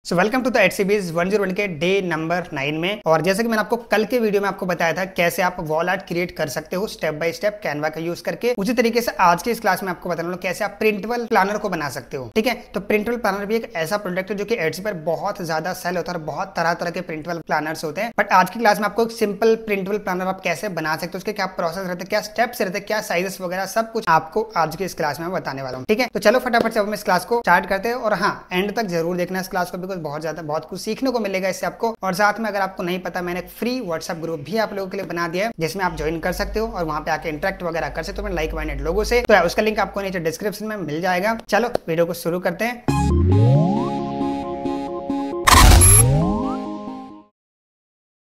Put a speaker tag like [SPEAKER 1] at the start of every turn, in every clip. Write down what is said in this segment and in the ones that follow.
[SPEAKER 1] So welcome to the HCBs 101 के day number 9 में। और जैसे कि मैंने आपको कल के वीडियो में आपको बताया था कैसे आप वॉल आर्ट क्रिएट कर सकते हो स्टेप बाय स्टेप कैनवा का यूज करके, उसी तरीके से आज की इस क्लास में आपको बताने वाला हूं कैसे आप प्रिंटेबल प्लानर को बना सकते हो। ठीक है, तो प्रिंटेबल प्लानर भी एक ऐसा प्रोडक्ट है जो कि एड्स पर बहुत ज्यादा सेल होता है और बहुत तरह तरह के प्रिंटेबल प्लानर्स होते हैं। बट आज की क्लास में आपको एक सिंपल प्रिंटेबल प्लानर आप कैसे बना सकते हो, उसके क्या प्रोसेस रहते हैं, क्या स्टेप्स रहते हैं, क्या साइजेस वगैरह सब कुछ आपको आज की इस क्लास में बताने वाला हूँ। ठीक है, तो चलो फटाफट से हम इस क्लास को स्टार्ट करते हैं। और हाँ, एंड तक जरूर देखना इस क्लास को, बिकॉज बहुत कुछ सीखने को मिलेगा इससे आपको। और साथ में अगर आपको नहीं पता, मैंने एक फ्री व्हाट्सएप ग्रुप भी आप लोगों के लिए बना दिया है जिसमें आप ज्वाइन कर सकते हो और वहां पे आके इंटरेक्ट वगैरह कर सकते हो लाइक माइंडेड लोगों से। तो उसका लिंक आपको नीचे डिस्क्रिप्शन में मिल जाएगा। चलो वीडियो को शुरू करते हैं।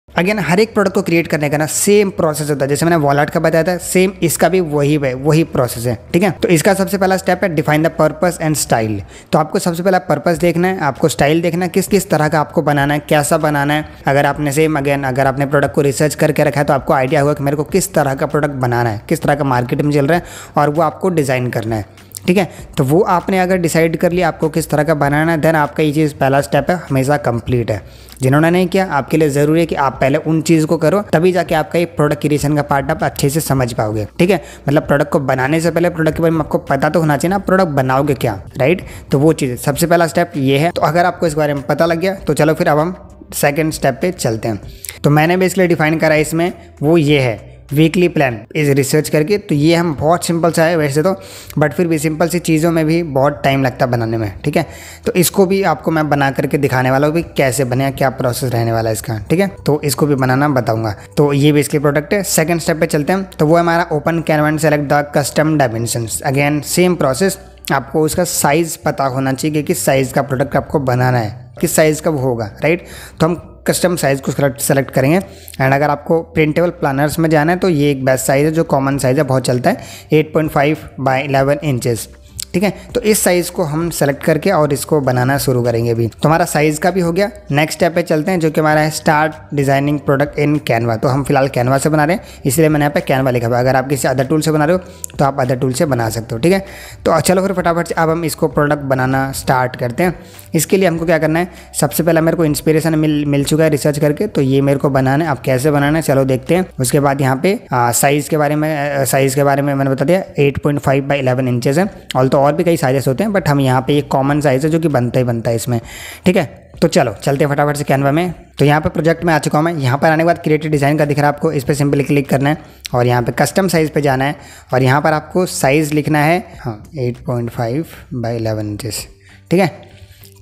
[SPEAKER 1] अगेन हर एक प्रोडक्ट को क्रिएट करने का ना सेम प्रोसेस होता है। जैसे मैंने वॉल आर्ट का बताया था, सेम इसका भी वही प्रोसेस है। ठीक है, तो इसका सबसे पहला स्टेप है define the purpose and style. तो आपको सबसे पहला पर्पस देखना है, आपको स्टाइल देखना है, किस किस तरह का आपको बनाना है, कैसा बनाना है। अगर आपने प्रोडक्ट को रिसर्च करके रखा है तो आपको आइडिया होगा कि मेरे को किस तरह का प्रोडक्ट बनाना है, किस तरह का मार्केट में चल रहा है और वो आपको डिज़ाइन करना है। ठीक है, तो वो आपने अगर डिसाइड कर लिया आपको किस तरह का बनाना है, देन आपका ये चीज़ पहला स्टेप है हमेशा कंप्लीट है। जिन्होंने नहीं किया, आपके लिए ज़रूरी है कि आप पहले उन चीज़ को करो, तभी जाके आपका ये प्रोडक्ट क्रिएशन का पार्ट आप अच्छे से समझ पाओगे। ठीक है, मतलब प्रोडक्ट को बनाने से पहले प्रोडक्ट के बारे में आपको पता तो होना चाहिए ना, प्रोडक्ट बनाओगे क्या, राइट। तो वो चीज़ सबसे पहला स्टेप ये है। तो अगर आपको इस बारे में पता लग गया तो चलो फिर अब हम सेकेंड स्टेप पे चलते हैं। तो मैंने बेसिकली डिफाइन करा इसमें, वो ये है वीकली प्लान इज रिसर्च करके। तो ये हम बहुत सिंपल सा है वैसे तो, बट फिर भी सिंपल सी चीज़ों में भी बहुत टाइम लगता है बनाने में। ठीक है, तो इसको भी आपको मैं बना करके दिखाने वाला हूँ भी कैसे बने, क्या प्रोसेस रहने वाला है इसका। ठीक है, तो इसको भी बनाना बताऊंगा। तो ये बेसिकली प्रोडक्ट है। सेकंड स्टेप पे चलते हैं। तो वो हमारा open Canva and select the custom dimensions. Again same process, आपको उसका साइज़ पता होना चाहिए कि किस साइज़ का प्रोडक्ट आपको बनाना है, किस साइज़ का वो होगा, राइट। तो हम कस्टम साइज़ को सेलेक्ट करेंगे। एंड अगर आपको प्रिंटेबल प्लानर्स में जाना है तो ये एक बेस्ट साइज़ है जो कॉमन साइज़ है, बहुत चलता है, 8.5 बाय 11 इंचेस। ठीक है, तो इस साइज़ को हम सेलेक्ट करके और इसको बनाना शुरू करेंगे अभी। तो हमारा साइज़ का भी हो गया। नेक्स्ट स्टेप पे चलते हैं जो कि हमारा है start designing product in Canva. तो हम फिलहाल कैनवा से बना रहे हैं, इसलिए मैंने यहाँ पे कैनवा लिखा हुआ है। अगर आप किसी अदर टूल से बना रहे हो तो आप अदर टूल से बना सकते हो। ठीक है, तो चलो फिर फटाफट से अब हम इसको प्रोडक्ट बनाना स्टार्ट करते हैं। इसके लिए हमको क्या करना है, सबसे पहले मेरे को इंस्पिरेशन मिल चुका है रिसर्च करके, तो ये मेरे को बनाना है। अब कैसे बनाना है चलो देखते हैं। उसके बाद यहाँ पे साइज़ के बारे में मैंने बता दिया, 8.5 बाई 11 इंचेस है। और भी कई साइजेस होते हैं, बट हम यहाँ पे एक कॉमन साइज़ है जो कि बनता ही इसमें। ठीक है, तो चलो चलते हैं फटाफट से कैनवा में। तो यहाँ पे प्रोजेक्ट में आ चुका हूँ मैं। यहाँ पर आने के बाद क्रिएटिव डिज़ाइन का दिख रहा है आपको, इस पर सिंपली क्लिक करना है और यहाँ पे कस्टम साइज़ पे जाना है और यहाँ पर आपको साइज़ लिखना है 8.5 बाई 11 इंचेस। ठीक है,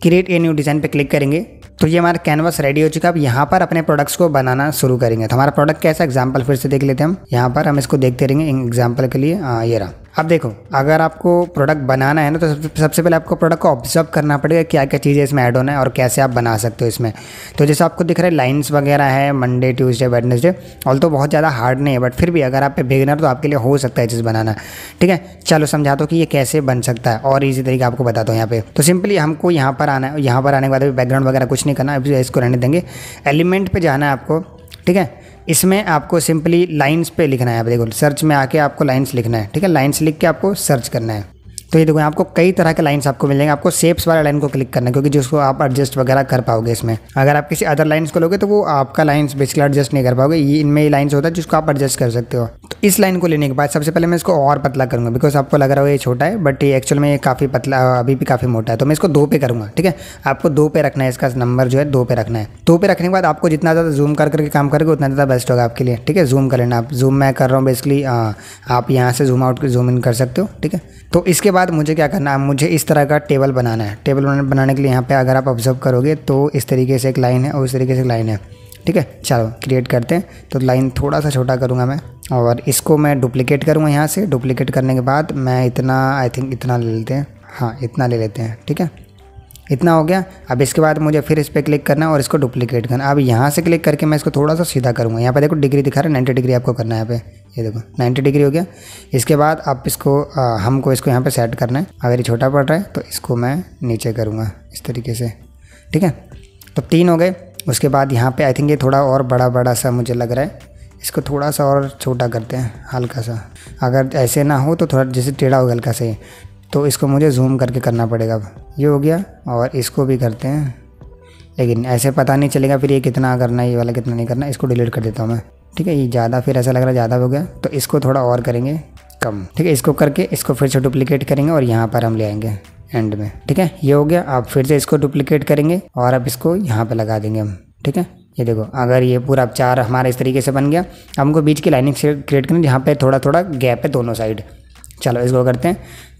[SPEAKER 1] क्रिएट ए न्यू डिज़ाइन पे क्लिक करेंगे तो ये हमारा कैनवास रेडी हो चुका है। अब यहाँ पर अपने प्रोडक्ट्स को बनाना शुरू करेंगे। तो हमारा प्रोडक्ट कैसा एग्जांपल फिर से देख लेते हैं हम। यहाँ पर हम इसको देखते रहेंगे एग्जांपल के लिए। ये रहा। अब देखो, अगर आपको प्रोडक्ट बनाना है ना तो सबसे पहले आपको प्रोडक्ट को ऑब्जर्व करना पड़ेगा क्या क्या चीज़ें इसमें ऐड होना है और कैसे आप बना सकते हो इसमें। तो जैसे आपको दिख रहा है लाइन्स वगैरह है, मंडे ट्यूसडे वेडनेसडे, ऑल तो बहुत ज़्यादा हार्ड नहीं है, बट फिर भी अगर आप पे बिगिनर तो आपके लिए हो सकता है चीज़ बनाना। ठीक है, चलो समझाता हूँ कि ये कैसे बन सकता है और ईजी तरीका आपको बताता हूँ यहाँ पे। तो सिंपली हमको यहाँ पर आना है, यहाँ पर आने के बाद बैकग्राउंड वगैरह कुछ नहीं करना, अभी इसको रहने देंगे। एलिमेंट पे जाना है आपको। ठीक है, इसमें आपको सिंपली लाइंस पे लिखना है। आप देखो सर्च में आके आपको लाइंस लिखना है। ठीक है, लाइंस लिख के आपको सर्च करना है। तो ये देखो आपको कई तरह के लाइंस आपको मिल जाएंगे। आपको शेप्स वाला लाइन को क्लिक करना है क्योंकि जिसको आप एडजस्ट वगैरह कर पाओगे इसमें। अगर आप किसी अदर लाइंस को लोगे तो वो आपका लाइंस बेसिकली एडजस्ट नहीं कर पाओगे। ये इनमें ये लाइंस होता है जिसको आप एडजस्ट कर सकते हो। तो इस लाइन को लेने के बाद सबसे पहले मैं इसको और पतला करूँगा, बिकॉज आपको लग रहा हो ये छोटा है, बट ये एक्चुअल में ये काफ़ी पतला, अभी भी काफ़ी मोटा है। तो मैं इसको 2 पे करूँगा। ठीक है, आपको 2 पे रखना है, इसका नंबर जो है 2 पे रखना है। 2 पे रखने के बाद आपको जितना ज़्यादा जूम करके काम करोगे उतना ज़्यादा बेस्ट होगा आपके लिए। ठीक है, जूम कर लेना आप। जूम मैं कर रहा हूँ बेसिकली, आप यहाँ से जूम आउट जूम इन कर सकते हो। ठीक है, तो इसके बाद मुझे क्या करना है, मुझे इस तरह का टेबल बनाना है। टेबल बनाने के लिए यहाँ पे अगर आप ऑब्जर्व करोगे तो इस तरीके से एक लाइन है और इस तरीके से एक लाइन है। ठीक है, चलो क्रिएट करते हैं। तो लाइन थोड़ा सा छोटा करूँगा मैं और इसको मैं डुप्लीकेट करूँगा यहाँ से। डुप्लीकेट करने के बाद मैं इतना, आई थिंक इतना ले लेते हैं। हाँ, इतना ले लेते हैं। ठीक है, इतना हो गया। अब इसके बाद मुझे फिर इस पर क्लिक करना है और इसको डुप्लीकेट करना। अब यहाँ से क्लिक करके मैं इसको थोड़ा सा सीधा करूँगा। यहाँ पे देखो डिग्री दिखा रहा है, 90 डिग्री आपको करना है यहाँ पे। ये देखो 90 डिग्री हो गया। इसके बाद आप इसको हमको इसको यहाँ पे सेट करना है। अगर ये छोटा पड़ रहा है तो इसको मैं नीचे करूँगा इस तरीके से। ठीक है, तो 3 हो गए। उसके बाद यहाँ पे आई थिंक ये थोड़ा और बड़ा सा मुझे लग रहा है, इसको थोड़ा सा और छोटा करते हैं हल्का सा। अगर ऐसे ना हो तो थोड़ा जैसे टेढ़ा हो हल्का से, तो इसको मुझे जूम करके करना पड़ेगा। अब ये हो गया और इसको भी करते हैं लेकिन ऐसे पता नहीं चलेगा फिर ये कितना करना है, ये वाला कितना नहीं करना। इसको डिलीट कर देता हूँ मैं, ठीक है। ये ज़्यादा फिर ऐसा लग रहा है ज़्यादा हो गया, तो इसको थोड़ा और करेंगे कम, ठीक है। इसको करके इसको फिर से डुप्लीकेट करेंगे और यहाँ पर हम ले आएंगे एंड में, ठीक है। ये हो गया। अब फिर से इसको डुप्लीकेट करेंगे और अब इसको यहाँ पे लगा देंगे हम, ठीक है। ये देखो अगर ये पूरा 4 हमारा इस तरीके से बन गया। हमको बीच की लाइनिंग क्रिएट करनी जहाँ पे थोड़ा थोड़ा गैप है दोनों साइड। चलो इसको करते हैं।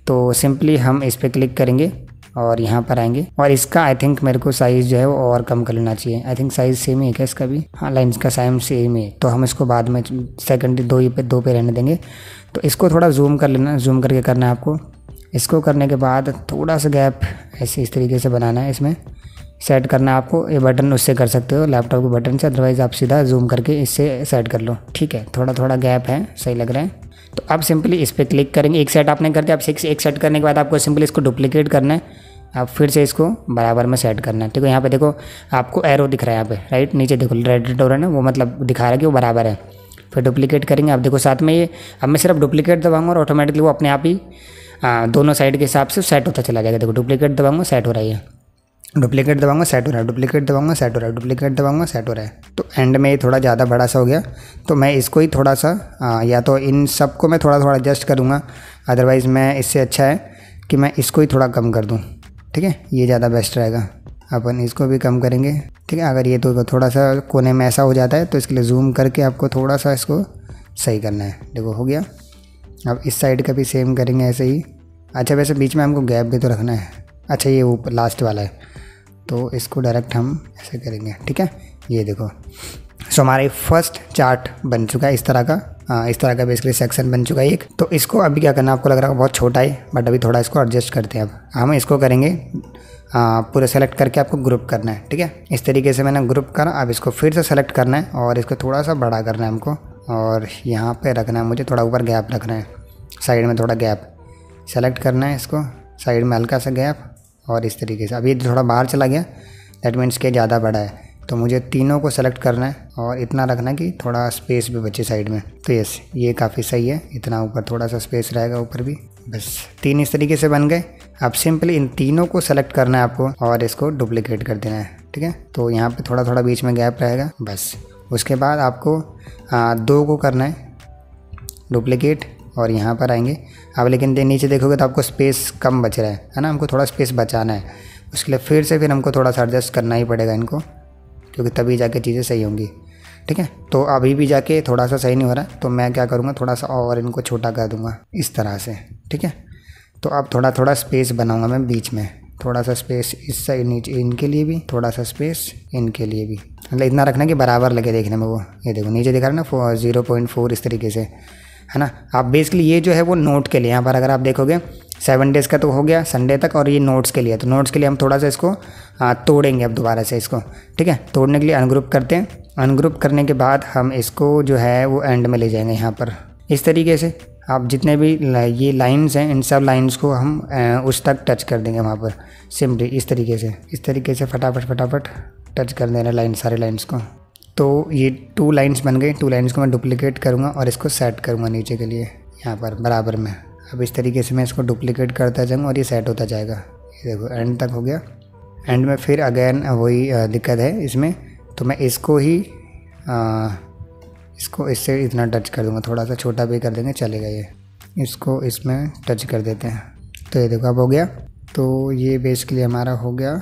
[SPEAKER 1] तो सिंपली हम इस पर क्लिक करेंगे और यहाँ पर आएंगे और इसका आई थिंक मेरे को साइज़ जो है वो और कम कर लेना चाहिए। आई थिंक साइज़ सेम ही है क्या इसका भी? हाँ, लाइन्स का साइज सेम ही है, तो हम इसको बाद में सेकंड 2 पे रहने देंगे। तो इसको थोड़ा जूम कर लेना, जूम करके करना है आपको। इसको करने के बाद थोड़ा सा गैप ऐसे इस तरीके से बनाना है, इसमें सेट करना है आपको। ये बटन उससे कर सकते हो लैपटॉप के बटन से, अदरवाइज़ आप सीधा जूम करके इससे सेट कर लो, ठीक है। थोड़ा थोड़ा गैप है, सही लग रहा है। तो अब सिंपली इस पर क्लिक करेंगे। एक सेट आपने कर दिया। अब एक सेट करने के बाद आपको सिंपली इसको डुप्लीकेट करना है। अब फिर से इसको बराबर में सेट करना है, ठीक है। यहाँ पे देखो आपको एरो दिख रहा है यहाँ पे, राइट नीचे देखो रेड हो रहा है ना, वो मतलब दिखा रहा है कि वो बराबर है। फिर डुप्लीकेट करेंगे। अब देखो साथ में ये, अब मैं सिर्फ डुप्लीकेट दबाऊंगा और ऑटोमेटिकली वो अपने आप ही दोनों साइड के हिसाब से सेट होता चला जाएगा। देखो डुप्लीकेट दबाऊंगा सेट हो रहा है, डुप्लीकेट दबाऊंगा सेट हो रहा है, डुप्लीकेट दबाऊंगा सेट हो रहा है, डुप्लीकेट दबाऊंगा सेट हो रहा है। तो एंड में ये थोड़ा ज़्यादा बड़ा सा हो गया, तो मैं इसको ही थोड़ा सा या तो इन सब को मैं थोड़ा थोड़ा एडजस्ट करूँगा, अदरवाइज़ मैं इससे अच्छा है कि मैं इसको ही थोड़ा कम कर दूँ, ठीक है। ये ज़्यादा बेस्ट रहेगा। अपन इसको भी कम करेंगे, ठीक है। अगर ये तो थोड़ा सा कोने में ऐसा हो जाता है तो इसके लिए जूम करके आपको थोड़ा सा इसको सही करना है। देखो हो गया। अब इस साइड का भी सेम करेंगे ऐसे ही। अच्छा वैसे बीच में हमको गैप भी तो रखना है। अच्छा ये ऊपर लास्ट वाला है, तो इसको डायरेक्ट हम ऐसे करेंगे, ठीक है। ये देखो सो हमारा फर्स्ट चार्ट बन चुका है इस तरह का बेसिकली सेक्शन बन चुका है एक। तो इसको अभी क्या करना है, आपको लग रहा है बहुत छोटा है, बट अभी थोड़ा इसको एडजस्ट करते हैं। अब हम इसको करेंगे पूरे सेलेक्ट करके आपको ग्रुप करना है, ठीक है। इस तरीके से मैंने ग्रुप करा। अब इसको फिर से सेलेक्ट करना है और इसको थोड़ा सा बड़ा करना है हमको, और यहाँ पे रखना है मुझे, थोड़ा ऊपर गैप रखना है, साइड में थोड़ा गैप सेलेक्ट करना है, इसको साइड में हल्का सा गैप और इस तरीके से। अब ये थोड़ा बाहर चला गया, दैट मीन्स के ज़्यादा बड़ा है, तो मुझे तीनों को सेलेक्ट करना है और इतना रखना कि थोड़ा स्पेस भी बचे साइड में। तो यस ये काफ़ी सही है, इतना ऊपर थोड़ा सा स्पेस रहेगा ऊपर भी। बस 3 इस तरीके से बन गए। अब सिंपली इन तीनों को सेलेक्ट करना है आपको और इसको डुप्लीकेट कर देना है, ठीक है। तो यहाँ पे थोड़ा थोड़ा बीच में गैप रहेगा बस। उसके बाद आपको 2 को करना है डुप्लीकेट और यहाँ पर आएंगे। अब लेकिन नीचे देखोगे तो आपको स्पेस कम बच रहा है ना, हमको थोड़ा स्पेस बचाना है। उसके लिए फिर हमको थोड़ा सा एडजस्ट करना ही पड़ेगा इनको, क्योंकि तभी जाके चीज़ें सही होंगी, ठीक है। तो अभी भी जाके थोड़ा सा सही नहीं हो रहा, तो मैं क्या करूँगा थोड़ा सा और इनको छोटा कर दूँगा इस तरह से, ठीक है। तो अब थोड़ा थोड़ा स्पेस बनाऊँगा मैं बीच में, थोड़ा सा स्पेस इस साइड नीचे इनके लिए भी, थोड़ा सा स्पेस इनके लिए भी, मतलब इतना रखना कि बराबर लगे देखने में। वो ये देखो नीचे दिखा रहा है ना 0.4 इस तरीके से, है ना। आप बेसिकली ये जो है वो नोट के लिए, यहाँ पर अगर आप देखोगे 7 डेज़ का तो हो गया संडे तक, और ये नोट्स के लिए। तो नोट्स के लिए हम थोड़ा सा इसको तोड़ेंगे अब दोबारा से इसको, ठीक है। तोड़ने के लिए अनग्रुप करते हैं। अनग्रुप करने के बाद हम इसको जो है वो एंड में ले जाएंगे यहाँ पर इस तरीके से। आप जितने भी ये लाइंस हैं इन सब लाइंस को हम उस तक टच कर देंगे वहाँ पर, सिंपली इस तरीके से फटाफट टच कर देना लाइन, सारे लाइन्स को। तो ये 2 लाइन्स बन गई। 2 लाइन्स को मैं डुप्लीकेट करूँगा और इसको सेट करूँगा नीचे के लिए यहाँ पर बराबर में। अब इस तरीके से मैं इसको डुप्लीकेट करता जाऊँगा और ये सेट होता जाएगा। ये देखो एंड तक हो गया। एंड में फिर अगेन वही दिक्कत है इसमें, तो मैं इसको ही इसको इससे इतना टच कर दूँगा, थोड़ा सा छोटा भी कर देंगे चलेगा। ये इसको इसमें टच कर देते हैं, तो ये देखो अब हो गया। तो ये बेसिकली हमारा हो गया।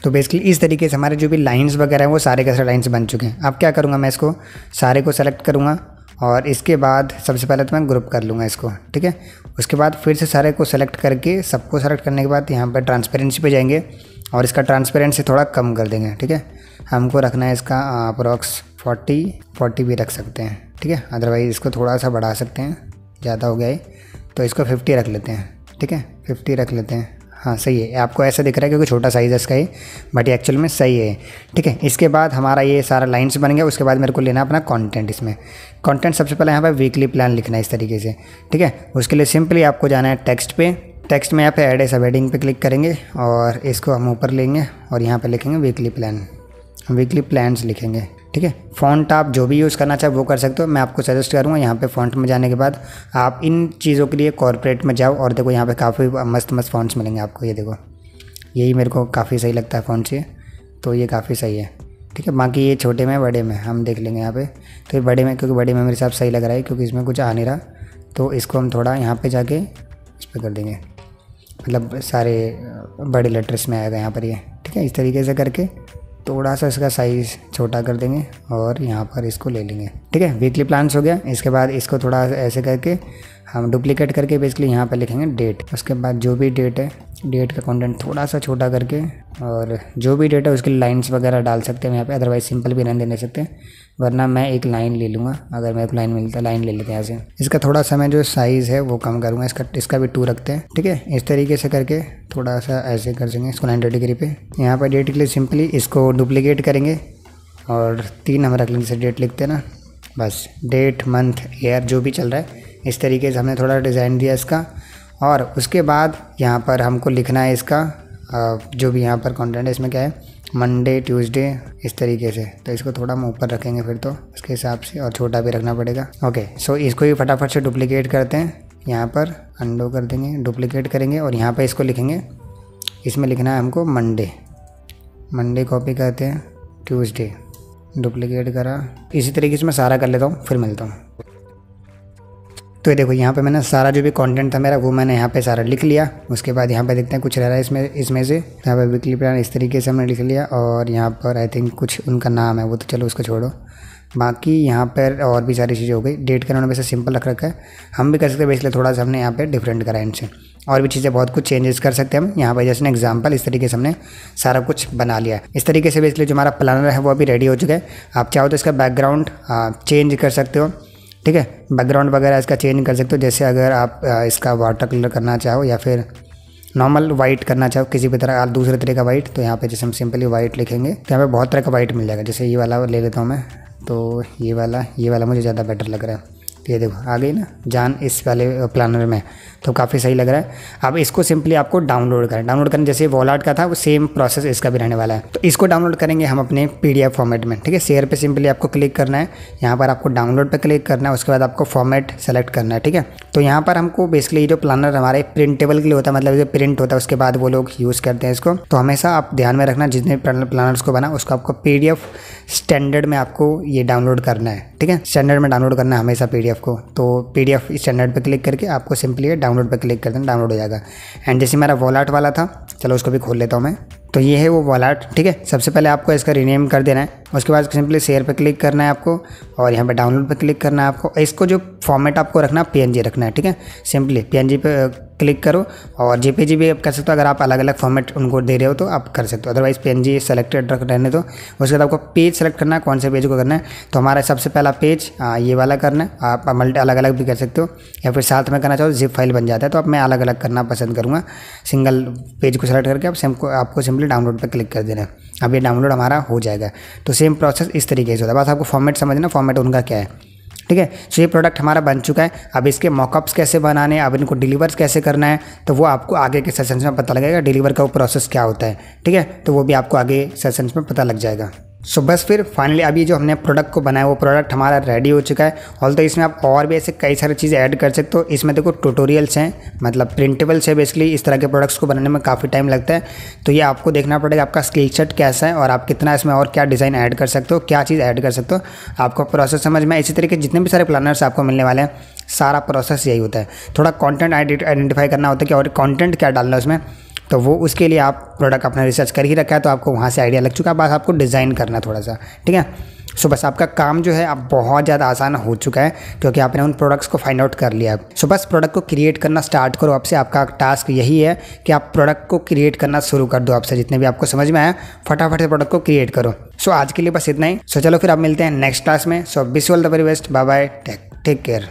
[SPEAKER 1] तो बेसिकली इस तरीके से हमारे जो भी लाइंस वगैरह हैं वो सारे के सारे लाइंस बन चुके हैं। अब क्या करूँगा मैं इसको सारे को सेलेक्ट करूँगा और इसके बाद सबसे पहले तो मैं ग्रुप कर लूँगा इसको, ठीक है। उसके बाद फिर से सारे को सेलेक्ट करके, सबको सेलेक्ट करने के बाद यहाँ पर ट्रांसपेरेंसी पे जाएंगे और इसका ट्रांसपेरेंसी थोड़ा कम कर देंगे, ठीक है। हमको रखना है इसका अप्रॉक्स 40 भी रख सकते हैं, ठीक है। अदरवाइज़ इसको थोड़ा सा बढ़ा सकते हैं, ज़्यादा हो गया है तो इसको 50 रख लेते हैं, ठीक है। 50 रख लेते हैं, हाँ सही है। आपको ऐसा दिख रहा है क्योंकि छोटा साइज़ है इसका ही, बट ये एक्चुअल में सही है, ठीक है। इसके बाद हमारा ये सारा लाइन्स बन गया। उसके बाद मेरे को लेना अपना कंटेंट। इसमें कंटेंट सबसे पहले यहाँ पर वीकली प्लान लिखना है इस तरीके से, ठीक है। उसके लिए सिंपली आपको जाना है टेक्स्ट पे। टेक्स्ट में यहाँ पे ऐड ए सब हेडिंग पे क्लिक करेंगे और इसको हम ऊपर लेंगे और यहाँ पे लिखेंगे वीकली प्लान, वीकली प्लान्स लिखेंगे, ठीक है। फ़ॉन्ट आप जो भी यूज़ करना चाहे वो कर सकते हो, मैं आपको सजेस्ट करूँगा यहाँ पे फ़ॉन्ट में जाने के बाद आप इन चीज़ों के लिए कॉर्पोरेट में जाओ और देखो यहाँ पे काफ़ी मस्त फ़ॉन्ट्स मिलेंगे आपको। ये देखो यही मेरे को काफ़ी सही लगता है फ़ॉन्ट्स ये, तो ये काफ़ी सही है, ठीक है। बाकी ये छोटे में बड़े में हम देख लेंगे यहाँ पे। तो ये बड़े में, क्योंकि बड़े में मेरे हिसाब सही लग रहा है, क्योंकि इसमें कुछ आ नहीं रहा। तो इसको हम थोड़ा यहाँ पे जाके इस पर कर देंगे, मतलब सारे बड़े लेटर्स में आएगा यहाँ पर ये, ठीक है। इस तरीके से करके थोड़ा सा इसका साइज़ छोटा कर देंगे और यहाँ पर इसको ले लेंगे, ठीक है। वीकली प्लान्स हो गया। इसके बाद इसको थोड़ा ऐसे करके हम डुप्लीकेट करके बेसिकली यहाँ पर लिखेंगे डेट। उसके बाद जो भी डेट है, डेट का कंटेंट थोड़ा सा छोटा करके, और जो भी डेट है उसकी लाइंस वगैरह डाल सकते हैं यहाँ पे, अदरवाइज सिंपल भी रहने दे सकते हैं, वरना मैं एक लाइन ले लूँगा। अगर मेरे को लाइन मिलता है, लाइन ले लेते हैं यहाँ से। इसका थोड़ा सा मैं जो साइज़ है वो कम करूँगा, इसका भी 2 रखते हैं, ठीक है। इस तरीके से करके थोड़ा सा ऐसे कर देंगे इसको 90 डिग्री पे। यहाँ पर डेट के लिए सिंपली इसको डुप्लीकेट करेंगे और 3 हम रख लेंगे, जैसे डेट लिखते हैं ना, बस डेट मंथ ईयर जो भी चल रहा है। इस तरीके से हमने थोड़ा डिज़ाइन दिया इसका। और उसके बाद यहाँ पर हमको लिखना है इसका जो भी यहाँ पर कंटेंट है, इसमें क्या है, मंडे ट्यूसडे, इस तरीके से। तो इसको थोड़ा हम ऊपर रखेंगे फिर तो उसके हिसाब से, और छोटा भी रखना पड़ेगा। ओके, सो इसको ही फटाफट से डुप्लीकेट करते हैं। यहाँ पर अंडो कर देंगे, डुप्लीकेट करेंगे और यहाँ पर इसको लिखेंगे, इसमें लिखना है हमको मंडे, मंडे कॉपी करते हैं, ट्यूसडे डुप्लीकेट करा। इसी तरीके से मैं सारा कर लेता हूँ, फिर मिलता हूँ। तो ये देखो यहाँ पे मैंने सारा जो भी कंटेंट था मेरा वो मैंने यहाँ पे सारा लिख लिया। उसके बाद यहाँ पे देखते हैं कुछ रह रहा है इसमें से। यहाँ पे वीकली प्लान इस तरीके से हमने लिख लिया, और यहाँ पर आई थिंक कुछ उनका नाम है, वो तो चलो उसको छोड़ो। बाकी यहाँ पर और भी सारी चीज़ें हो गई। डेट का उन्होंने वैसे सिंपल रख रखा है, हम भी कर सकते हैं, इसलिए थोड़ा सा हमने यहाँ पर डिफरेंट करा है इनसे। और भी चीज़ें बहुत कुछ चेंजेस कर सकते हैं हम यहाँ पर, जैसे एग्जाम्पल इस तरीके से हमने सारा कुछ बना लिया है। इस तरीके से बेसिकली जो हमारा प्लानर है वो अभी रेडी हो चुका है। आप चाहो तो इसका बैकग्राउंड चेंज कर सकते हो, ठीक है। बैकग्राउंड वगैरह इसका चेंज कर सकते हो, जैसे अगर आप इसका वाटर कलर करना चाहो या फिर नॉर्मल वाइट करना चाहो, किसी भी तरह दूसरे तरह का वाइट। तो यहाँ पे जैसे हम सिंपली वाइट लिखेंगे तो यहाँ पे बहुत तरह का वाइट मिल जाएगा। जैसे ये वाला ले लेता हूँ मैं, तो ये वाला मुझे ज़्यादा बेटर लग रहा है। ये देखो आ गई ना जान इस वाले प्लानर में, तो काफ़ी सही लग रहा है। अब इसको सिंपली आपको डाउनलोड करना, जैसे वॉलेट का था वो सेम प्रोसेस इसका भी रहने वाला है। तो इसको डाउनलोड करेंगे हम अपने PDF फॉर्मेट में, ठीक है। शेयर पे सिंपली आपको क्लिक करना है, यहाँ पर आपको डाउनलोड पे क्लिक करना है, उसके बाद आपको फॉर्मेट सेलेक्ट करना है, ठीक है। तो यहाँ पर हमको बेसिकली जो प्लानर हमारे प्रिंटेबल के लिए होता है, मतलब जो प्रिंट होता है उसके बाद वो लोग यूज़ करते हैं इसको। तो हमेशा आप ध्यान में रखना, जितने प्लानर्स को बना उसको आपको PDF स्टैंडर्ड में आपको ये डाउनलोड करना है, ठीक है। स्टैंडर्ड में डाउनलोड करना है हमेशा PDF को। तो PDF स्टैंडर्ड पे क्लिक करके आपको सिंपली डाउनलोड पे क्लिक कर देना, डाउनलोड हो जाएगा। एंड जैसे मेरा वॉलेट वाला था, चलो उसको भी खोल लेता हूँ मैं। तो ये है वो वॉलेट, ठीक है। सबसे पहले आपको इसका रीनेम कर देना है, उसके बाद सिंपली शेयर पे क्लिक करना है आपको, और यहाँ पे डाउनलोड पे क्लिक करना है आपको। इसको जो फॉर्मेट आपको रखना PNG रखना है, ठीक है। सिंपली PNG पे क्लिक करो, और JPG भी आप कर सकते हो। अगर आप अलग अलग फॉर्मेट उनको दे रहे हो तो आप कर सकते हो, अदरवाइज PNG सेलेक्टेड रहने दो। उसके बाद आपको पेज सेलेक्ट करना है, कौन से पेज को करना है। तो हमारा सबसे पहला पेज ये वाला करना है। आप अलग अलग भी कर सकते हो, या फिर साथ में करना चाहो जिप फाइल बन जाता है। तो अब मैं अलग अलग करना पसंद करूँगा, सिंगल पेज को सेलेक्ट करके आपको सिंपली डाउनलोड पर क्लिक कर देना है। अब ये डाउनलोड हमारा हो जाएगा। तो सेम प्रोसेस इस तरीके से होता है, बस आपको फॉर्मेट समझना, फॉर्मेट उनका क्या है, ठीक है। सो ये प्रोडक्ट हमारा बन चुका है। अब इसके मॉकअप्स कैसे बनाने, अब इनको डिलीवर कैसे करना है, तो वो आपको आगे के सेशंस में पता लगेगा। डिलीवर का वो प्रोसेस क्या होता है, ठीक है। तो वो भी आपको आगे सेशंस में पता लग जाएगा। सो बस फिर फाइनली अभी जो हमने प्रोडक्ट को बनाया वो प्रोडक्ट हमारा रेडी हो चुका है। और तो इसमें आप और भी ऐसे कई सारी चीज़ें ऐड कर सकते हो। इसमें देखो ट्यूटोरियल्स हैं, मतलब प्रिंटेबल्स है। बेसिकली इस तरह के प्रोडक्ट्स को बनाने में काफ़ी टाइम लगता है, तो ये आपको देखना पड़ेगा आपका स्किल सेट कैसा है और आप कितना इसमें और क्या डिज़ाइन ऐड कर सकते हो, क्या चीज़ ऐड कर सकते हो, आपको प्रोसेस समझ में। इसी तरीके जितने भी सारे प्लानर्स आपको मिलने वाले हैं, सारा प्रोसेस यही होता है। थोड़ा कंटेंट आइडेंटिफाई करना होता है कि और कंटेंट क्या डालना है उसमें, तो वो उसके लिए आप प्रोडक्ट अपना रिसर्च कर ही रखा है, तो आपको वहाँ से आइडिया लग चुका है। बस आपको डिज़ाइन करना थोड़ा सा, ठीक है। सो बस आपका काम जो है अब बहुत ज़्यादा आसान हो चुका है, क्योंकि आपने उन प्रोडक्ट्स को फाइंड आउट कर लिया है। सो बस प्रोडक्ट को क्रिएट करना स्टार्ट करो। आपसे आपका टास्क यही है कि आप प्रोडक्ट को क्रिएट करना शुरू कर दो। आपसे जितने भी आपको समझ में आया फटाफट से प्रोडक्ट को क्रिएट करो। सो आज के लिए बस इतना ही। सो चलो फिर आप मिलते हैं नेक्स्ट क्लास में। So wish you all the very best, bye bye, take care.